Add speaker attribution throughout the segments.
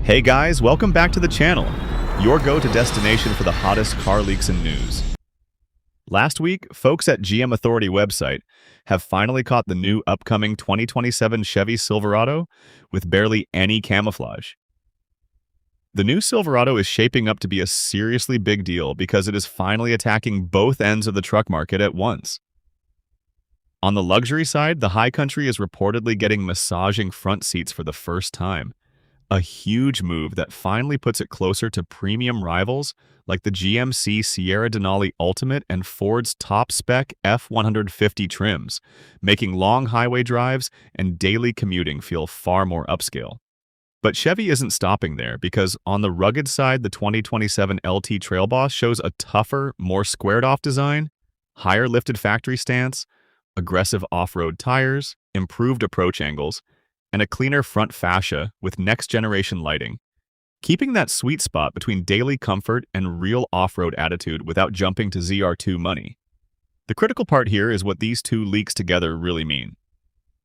Speaker 1: Hey guys, welcome back to the channel, your go-to destination for the hottest car leaks and news. Last week, folks at GM Authority website have finally caught the new upcoming 2027 Chevy Silverado with barely any camouflage. The new Silverado is shaping up to be a seriously big deal because it is finally attacking both ends of the truck market at once. On the luxury side, the High Country is reportedly getting massaging front seats for the first time. A huge move that finally puts it closer to premium rivals like the GMC Sierra Denali Ultimate and Ford's top-spec F-150 trims, making long highway drives and daily commuting feel far more upscale. But Chevy isn't stopping there because on the rugged side, the 2027 LT Trail Boss shows a tougher, more squared-off design, higher lifted factory stance, aggressive off-road tires, improved approach angles, and a cleaner front fascia with next-generation lighting, keeping that sweet spot between daily comfort and real off-road attitude without jumping to ZR2 money. The critical part here is what these two leaks together really mean.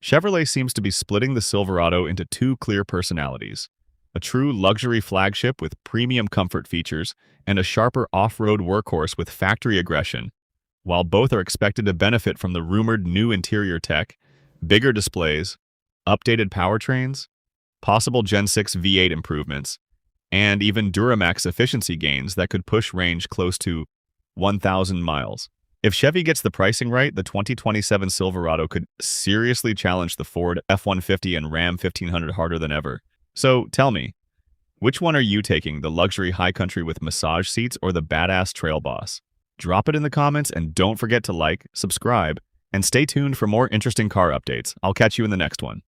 Speaker 1: Chevrolet seems to be splitting the Silverado into two clear personalities, a true luxury flagship with premium comfort features and a sharper off-road workhorse with factory aggression. While both are expected to benefit from the rumored new interior tech, bigger displays, updated powertrains, possible Gen 6 V8 improvements, and even Duramax efficiency gains that could push range close to 1,000 miles. If Chevy gets the pricing right, the 2027 Silverado could seriously challenge the Ford F-150 and Ram 1500 harder than ever. So tell me, which one are you taking, the luxury High Country with massage seats or the badass Trail Boss? Drop it in the comments and don't forget to like, subscribe, and stay tuned for more interesting car updates. I'll catch you in the next one.